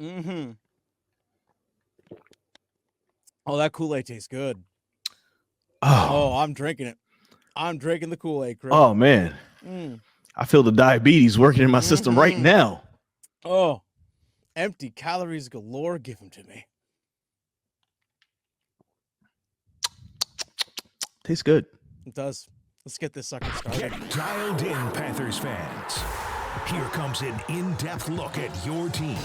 Mm-hmm. Oh, that Kool-Aid tastes good. Oh, I'm drinking it. I'm drinking the Kool-Aid, Chris. Oh, man. I feel the diabetes working in my system right now. Oh, empty calories galore. Give them to me. Tastes good. It does. Let's get this sucker started. Get dialed in, Panthers fans. Here comes an in-depth look at your team.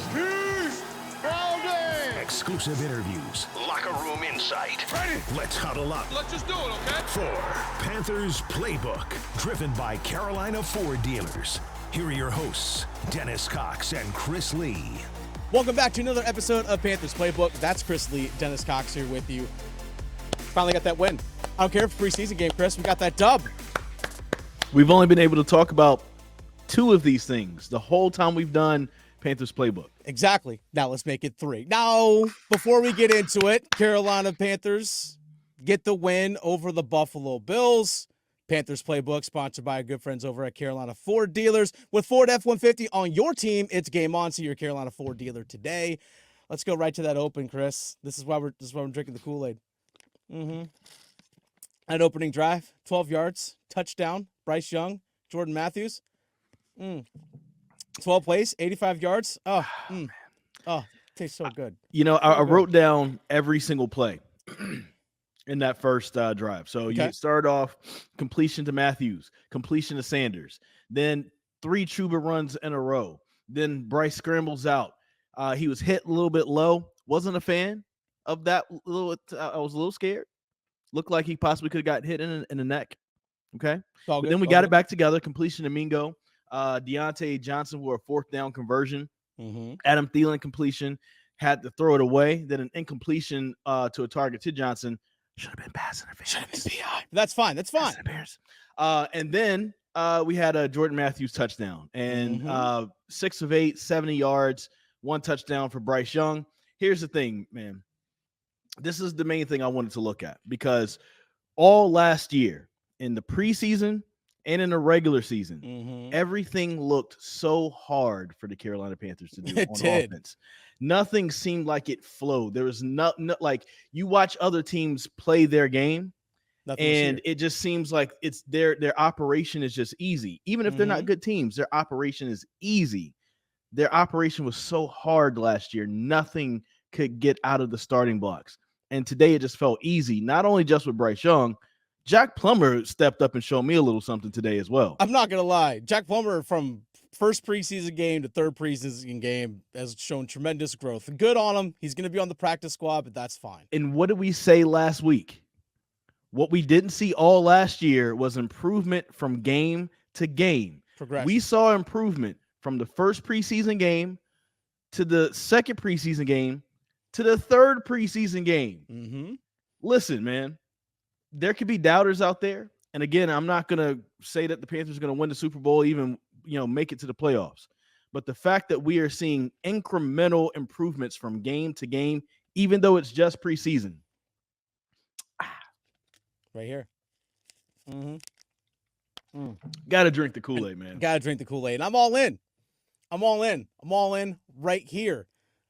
Exclusive interviews. Locker room insight. Ready? Let's huddle up. Let's just do it, okay? For Panthers Playbook, driven by Carolina Ford dealers. Here are your hosts, Dennis Cox and Chris Lea. Welcome back to another episode of Panthers Playbook. That's Chris Lea. Dennis Cox here with you. Finally got that win. I don't care if it's a preseason game, Chris. We got that dub. We've only been able to talk about two of these things the whole time we've done Panthers Playbook. Exactly. Now let's make it three. Now, before we get into it, Carolina Panthers get the win over the Buffalo Bills. Panthers Playbook sponsored by our good friends over at Carolina Ford Dealers. With Ford F-150 on your team, it's game on. See your Carolina Ford dealer today. Let's go right to that open, Chris. This is why we're drinking the Kool-Aid. That opening drive, 12 yards, touchdown, Bryce Young, Jordan Matthews. 12 plays, 85 yards. Oh, tastes so good. You know, I wrote down every single play in that first drive. So you start off completion to Matthews, completion to Sanders, then 3 Chuba runs in a row. Then Bryce scrambles out. He was hit a little bit low. Wasn't a fan of that. I was a little scared. Looked like he possibly could have got hit in the neck. Okay. But then we got it back together. Completion to Mingo. Deontay Johnson for a 4th down conversion. Adam Thielen completion, had to throw it away. Then an incompletion to a target to Johnson. Should have been pass interference. Should have been PI. That's fine. That's fine. And then we had a Jordan Matthews touchdown. And 6 of 8, 70 yards, 1 touchdown for Bryce Young. Here's the thing, man. This is the main thing I wanted to look at because all last year in the preseason and in the regular season, everything looked so hard for the Carolina Panthers to do on offense. Nothing seemed like it flowed. There was no like you watch other teams play their game, and it just seems like it's their operation is just easy. Even if they're not good teams, their operation is easy. Their operation was so hard last year. Nothing could get out of the starting blocks. And today it just felt easy, not only just with Bryce Young. Jack Plummer stepped up and showed me a little something today as well. I'm not going to lie. Jack Plummer from first preseason game to third preseason game has shown tremendous growth. Good on him. He's going to be on the practice squad, but that's fine. And what did we say last week? What we didn't see all last year was improvement from game to game. Progression. We saw improvement from the first preseason game to the second preseason game to the third preseason game. Listen, man, there could be doubters out there. And again, I'm not going to say that the Panthers are going to win the Super Bowl, even, make it to the playoffs. But the fact that we are seeing incremental improvements from game to game, even though it's just preseason. Right here. Got to drink the Kool-Aid, man. Got to drink the Kool-Aid. And I'm all in. I'm all in right here.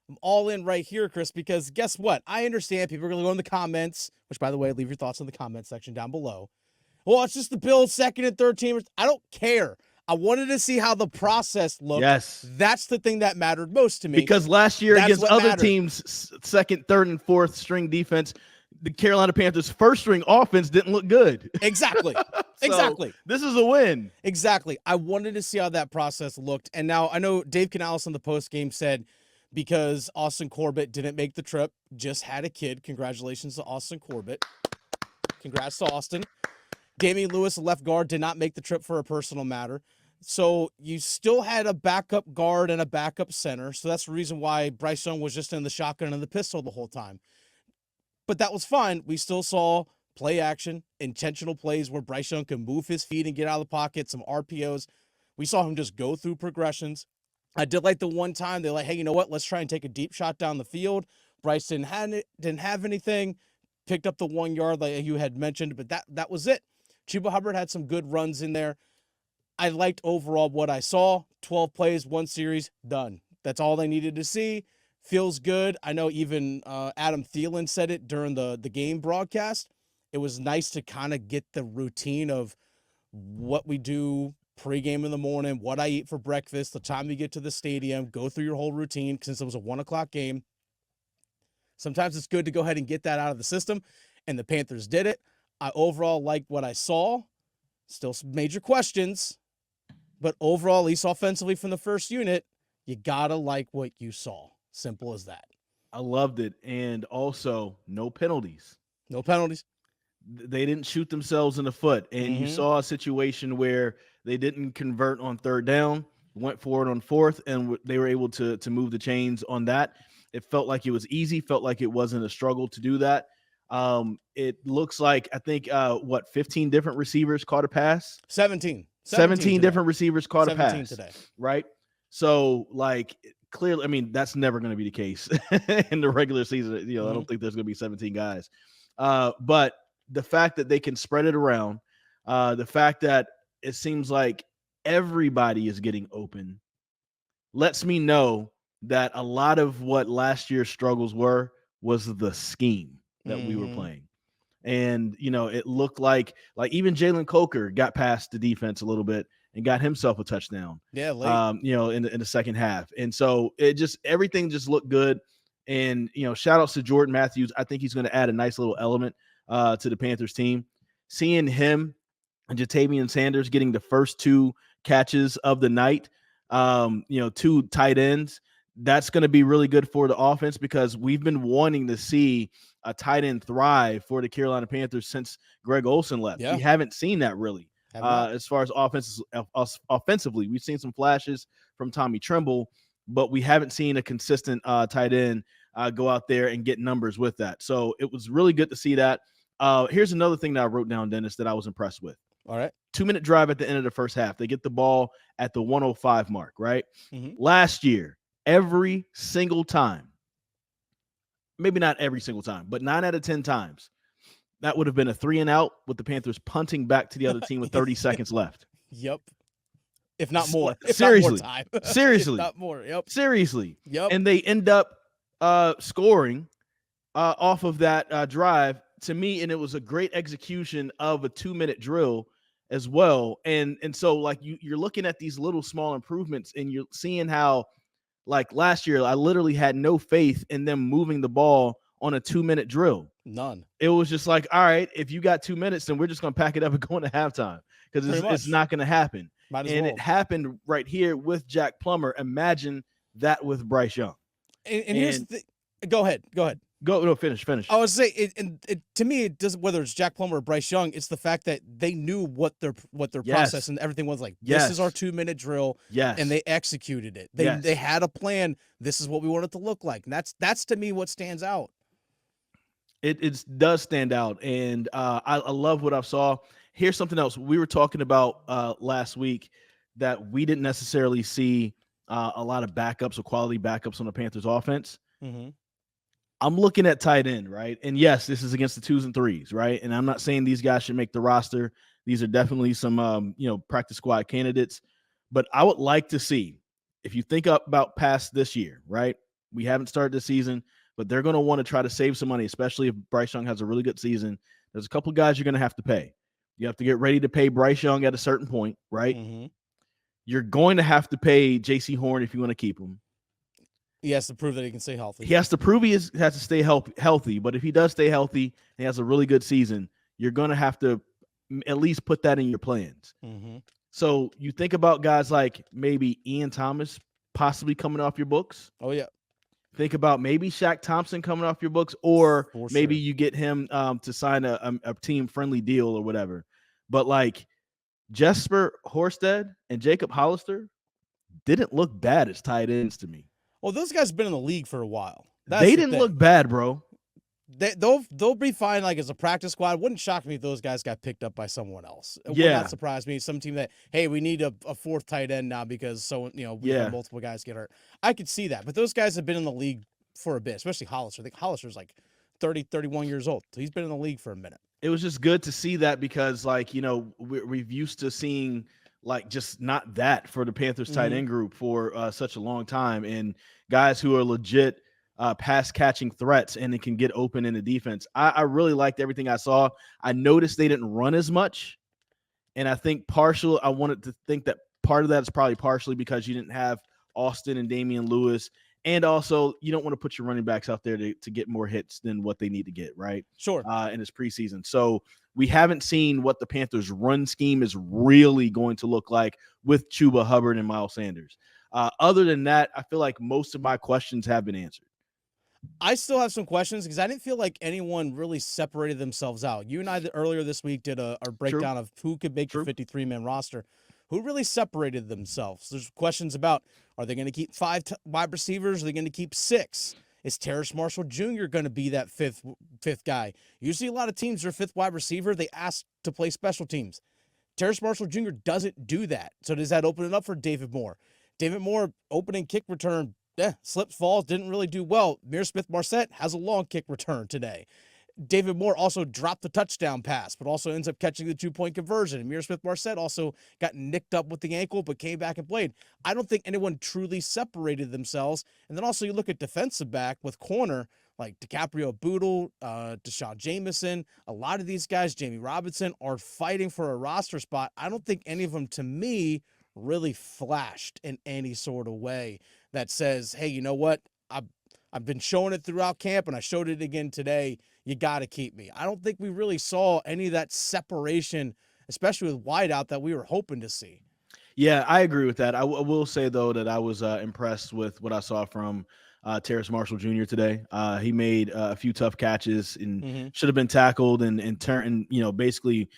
I'm all in right here, Chris, because guess what? I understand people are going to go in the comments, which, by the way, leave your thoughts in the comment section down below. Well, it's just the Bills' second and third teamers. I don't care. I wanted to see how the process looked. Yes. That's the thing that mattered most to me. Because last year against other teams' second, third, and fourth string defense, the Carolina Panthers' first string offense didn't look good. Exactly. Exactly. This is a win. Exactly. I wanted to see how that process looked. And now I know Dave Canales on the post game said, because Austin Corbett didn't make the trip, just had a kid. Congratulations to Austin Corbett. Congrats to Austin. Damian Lewis, left guard, did not make the trip for a personal matter. So you still had a backup guard and a backup center. So that's the reason why Bryce Young was just in the shotgun and the pistol the whole time. But that was fine. We still saw play action, intentional plays where Bryce Young can move his feet and get out of the pocket, some RPOs. We saw him just go through progressions. I did like the one time they're like, hey, you know what? Let's try and take a deep shot down the field. Bryce didn't have anything. Picked up the 1 yard like you had mentioned, but that was it. Chuba Hubbard had some good runs in there. I liked overall what I saw. 12 plays, 1 series, done. That's all they needed to see. Feels good. I know even Adam Thielen said it during the game broadcast. It was nice to kind of get the routine of what we do pregame in the morning, what I eat for breakfast, the time we get to the stadium, go through your whole routine since it was a 1 o'clock game. Sometimes it's good to go ahead and get that out of the system, and the Panthers did it. I overall liked what I saw. Still some major questions, but overall, at least offensively from the first unit, you got to like what you saw. Simple as that. I loved it. And also, no penalties. No penalties. They didn't shoot themselves in the foot. And you saw a situation where they didn't convert on 3rd down, went for it on 4th, and they were able to move the chains on that. It felt like it was easy, felt like it wasn't a struggle to do that. It looks like, I think, 15 different receivers caught a pass? 17 different receivers caught a pass today. Right? So, like, clearly, I mean, that's never going to be the case in the regular season. I don't think there's going to be 17 guys. But the fact that they can spread it around, the fact that it seems like everybody is getting open lets me know that a lot of what last year's struggles was the scheme that we were playing. And, it looked like even Jalen Coker got past the defense a little bit and got himself a touchdown. Yeah, late. In the second half. And so everything just looked good. And, shout outs to Jordan Matthews. I think he's going to add a nice little element to the Panthers team. Seeing him and Jadeveon Sanders getting the first 2 catches of the night, 2 tight ends, that's going to be really good for the offense because we've been wanting to see a tight end thrive for the Carolina Panthers since Greg Olsen left. Yeah. We haven't seen that really. As far as offensively, we've seen some flashes from Tommy Tremble, but we haven't seen a consistent tight end go out there and get numbers with that. So it was really good to see that. Here's another thing that I wrote down, Dennis, that I was impressed with. All right. 2-minute drive at the end of the first half. They get the ball at the 105 mark, right? Last year, every single time, maybe not every single time, but 9 out of 10 times, that would have been a 3-and-out with the Panthers punting back to the other team with 30 seconds left. Yep. If not more. Seriously. Not more time. Seriously. If not more. Yep. Seriously. Yep. And they end up scoring off of that drive to me, and it was a great execution of a 2-minute drill as well. And so, like, you're looking at these little small improvements, and you're seeing how, like, last year, I literally had no faith in them moving the ball on a 2-minute drill. None. It was just like, all right, if you got 2 minutes, then we're just going to pack it up and go into halftime because it's not going to happen. It happened right here with Jack Plummer. Imagine that with Bryce Young. And here's the go ahead. Finish. I was saying, it to me, it doesn't, whether it's Jack Plummer or Bryce Young, it's the fact that they knew what their process and everything was like. This is our 2-minute drill. Yes. And they executed it. They had a plan. This is what we want it to look like. And that's to me what stands out. It does stand out. And I love what I saw. Here's something else. We were talking about last week that we didn't necessarily see a lot of backups or quality backups on the Panthers offense. I'm looking at tight end, right? And yes, this is against the 2s and 3s, right? And I'm not saying these guys should make the roster. These are definitely some, practice squad candidates. But I would like to see, if you think about past this year, right? We haven't started the season, but they're going to want to try to save some money, especially if Bryce Young has a really good season. There's a couple of guys you're going to have to pay. You have to get ready to pay Bryce Young at a certain point, right? You're going to have to pay J.C. Horn if you want to keep him. He has to prove that he can stay healthy. He has to prove has to stay healthy. But if he does stay healthy and he has a really good season, you're going to have to at least put that in your plans. So you think about guys like maybe Ian Thomas possibly coming off your books. Oh, yeah. Think about maybe Shaq Thompson coming off your books, or maybe you get him to sign a team-friendly deal or whatever. But, like, Jesper Horsted and Jacob Hollister didn't look bad as tight ends to me. Well, those guys have been in the league for a while. They didn't look bad, bro. They'll be fine, like, as a practice squad. Wouldn't shock me if those guys got picked up by someone else. It would not surprise me. Some team that, hey, we need a 4th tight end now because we had multiple guys get hurt. I could see that. But those guys have been in the league for a bit, especially Hollister. I think Hollister's like 30, 31 years old. So he's been in the league for a minute. It was just good to see that because, like, we've used to seeing like just not that for the Panthers tight end group for such a long time, and guys who are legit pass catching threats and it can get open in the defense. I really liked everything I saw. I noticed they didn't run as much, and I wanted to think that part of that is probably partially because you didn't have Austin and Damian Lewis. And also, you don't want to put your running backs out there to get more hits than what they need to get, right? Sure. In this preseason. So we haven't seen what the Panthers' run scheme is really going to look like with Chuba Hubbard and Miles Sanders. Other than that, I feel like most of my questions have been answered. I still have some questions because I didn't feel like anyone really separated themselves out. You and I earlier this week did our breakdown of who could make the 53-man roster. Who really separated themselves? There's questions about, are they going to keep 5 wide receivers? Are they going to keep 6? Is Terrace Marshall Jr. going to be that fifth guy? Usually a lot of teams are 5th wide receiver. They ask to play special teams. Terrace Marshall Jr. doesn't do that. So does that open it up for David Moore? David Moore, opening kick return, slips, falls, didn't really do well. Ihmir Smith-Marsette has a long kick return today. David Moore also dropped the touchdown pass, but also ends up catching the 2-point conversion. Ihmir Smith-Marsette also got nicked up with the ankle, but came back and played. I don't think anyone truly separated themselves. And then also you look at defensive back with corner, like DiCaprio Boodle, Deshaun Jameson. A lot of these guys, Jamie Robinson, are fighting for a roster spot. I don't think any of them, to me, really flashed in any sort of way that says, hey, you know what? I've been showing it throughout camp, and I showed it again today. You got to keep me. I don't think we really saw any of that separation, especially with wideout, that we were hoping to see. Yeah, I agree with that. I will say, though, that I was impressed with what I saw from Terrace Marshall Jr. today. He made a few tough catches and should have been tackled and turned, basically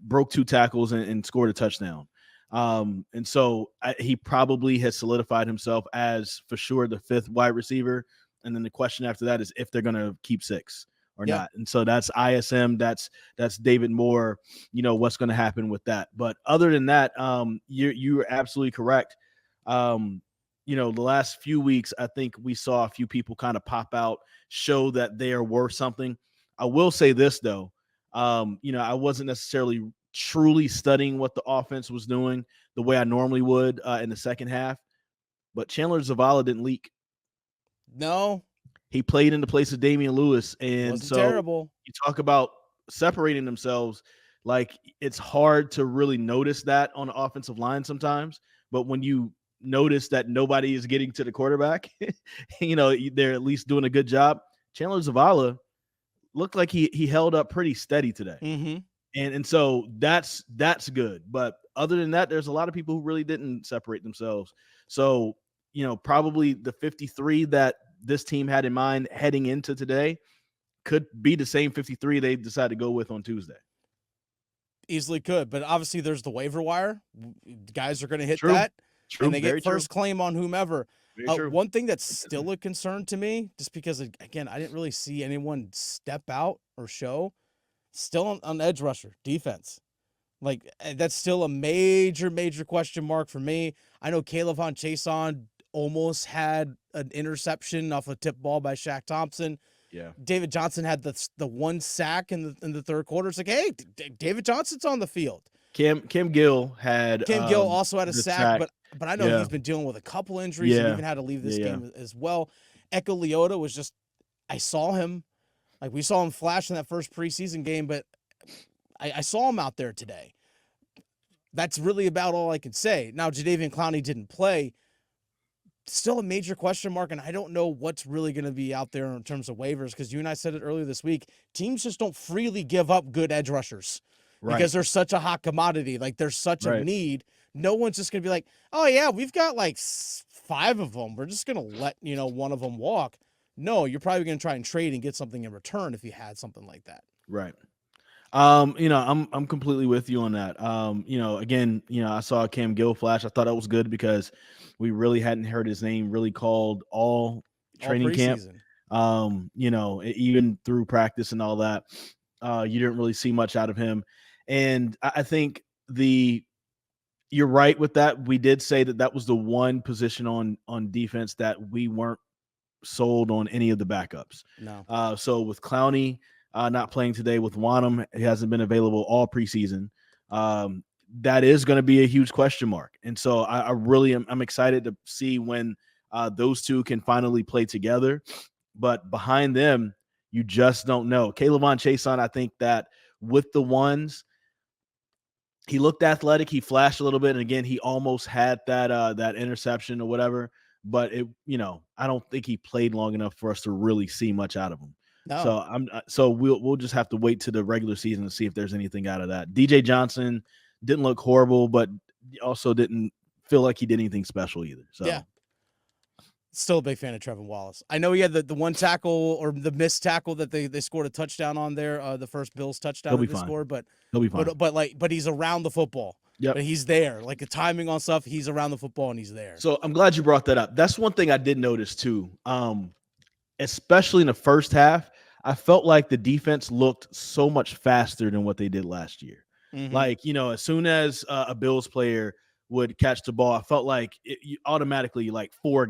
broke 2 tackles and scored a touchdown. And so he probably has solidified himself as for sure the 5th wide receiver. And then the question after that is if they're going to keep 6 or not. And so that's ISM. That's David Moore. What's going to happen with that. But other than that, you're absolutely correct. The last few weeks, I think we saw a few people kind of pop out, show that they are worth something. I will say this, though. I wasn't necessarily truly studying what the offense was doing the way I normally would in the second half. But Chandler Zavala didn't leak. No. He played in the place of Damian Lewis. And wasn't so terrible. You talk about separating themselves. Like, it's hard to really notice that on the offensive line sometimes. But when you notice that nobody is getting to the quarterback, they're at least doing a good job. Chandler Zavala looked like he held up pretty steady today. And so that's good. But other than that, there's a lot of people who really didn't separate themselves. So, probably the 53 that this team had in mind heading into today could be the same 53 they decided to go with on Tuesday. Easily could. But obviously there's the waiver wire. Guys are going to hit that. True. And they get first claim on whomever. One thing that's still a concern to me, just because, again, I didn't really see anyone step out or show, still on edge rusher defense. Like, that's still a major question mark for me. I know Caleb Von Chason almost had an interception off a tip ball by Shaq Thompson. Yeah. David Johnson had the 1 sack in the third quarter. It's like, hey, David Johnson's on the field. Cam Gill also had a sack, but I know he's been dealing with a couple injuries and even had to leave this game as well. Echo Leota was just, I saw him. Like, we saw him flash in that first preseason game, but I saw him out there today. That's really about all I can say. Now, Jadeveon Clowney didn't play. Still a major question mark, and I don't know what's really going to be out there in terms of waivers, because you and I said it earlier this week, teams just don't freely give up good edge rushers because they're such a hot commodity. Like, there's such a need. No one's just going to be like, oh, yeah, we've got like 5 of them. We're just going to let, one of them walk. No, you're probably going to try and trade and get something in return if you had something like that. Right. I'm completely with you on that. Again, I saw Cam Gill flash. I thought that was good because we really hadn't heard his name really called all training camp. Even through practice and all that, you didn't really see much out of him. And I think you're right with that. We did say that was the one position on defense that we weren't sold on any of the backups. No. So with Clowney not playing today, with Wanham, he hasn't been available all preseason. that is going to be a huge question mark. And so I really am I'm excited to see when those two can finally play together. But behind them, you just don't know. K'Lavon Chaisson, I think that with the ones, he looked athletic. He flashed a little bit. And again, he almost had that interception or whatever. But I don't think he played long enough for us to really see much out of him. No. So we'll just have to wait to the regular season to see if there's anything out of that. DJ Johnson didn't look horrible, but also didn't feel like he did anything special either. So yeah. Still a big fan of Trevin Wallace. I know he had the one tackle or the missed tackle that they scored a touchdown on there, the first Bills touchdown that they scored, but he'll be fine. But he's around the football. Yep. But he's there. Like the timing on stuff, he's around the football and he's there. So I'm glad you brought that up. That's one thing I did notice too. Especially in the first half, I felt like the defense looked so much faster than what they did last year. Mm-hmm. Like, as soon as a Bills player would catch the ball, I felt like you automatically like 5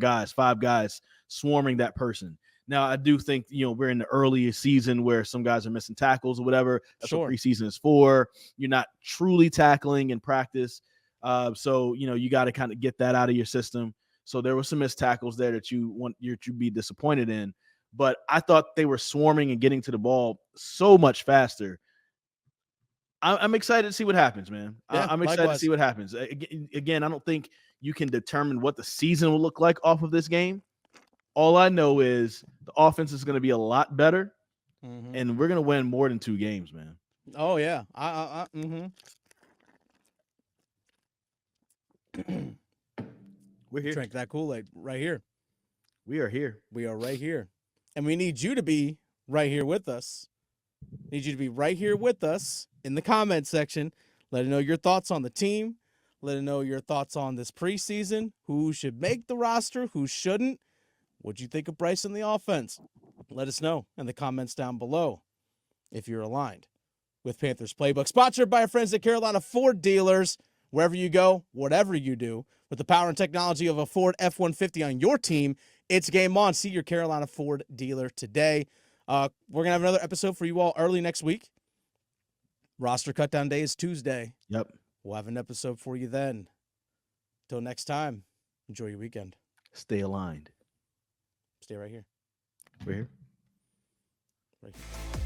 guys swarming that person. Now, I do think, we're in the early season where some guys are missing tackles or whatever. That's what preseason is for. You're not truly tackling in practice. So, you got to kind of get that out of your system. So there were some missed tackles there that you'd be disappointed in. But I thought they were swarming and getting to the ball so much faster. I'm excited to see what happens, man. Yeah, I'm excited to see what happens. Again, I don't think you can determine what the season will look like off of this game. All I know is the offense is going to be a lot better, and we're going to win more than 2 games, man. Oh, yeah. We're here. Drink that Kool-Aid right here. We are here. We are right here. And we need you to be right here with us. Need you to be right here with us in the comment section. Let us know your thoughts on the team. Let us know your thoughts on this preseason. Who should make the roster? Who shouldn't? What'd you think of Bryce in the offense? Let us know in the comments down below if you're aligned with Panthers Playbook. Sponsored by our friends at Carolina Ford Dealers. Wherever you go, whatever you do, with the power and technology of a Ford F-150 on your team, it's game on. See your Carolina Ford dealer today. We're going to have another episode for you all early next week. Roster cutdown day is Tuesday. Yep. We'll have an episode for you then. Till next time, enjoy your weekend. Stay aligned. Stay right here. We're here. Right here.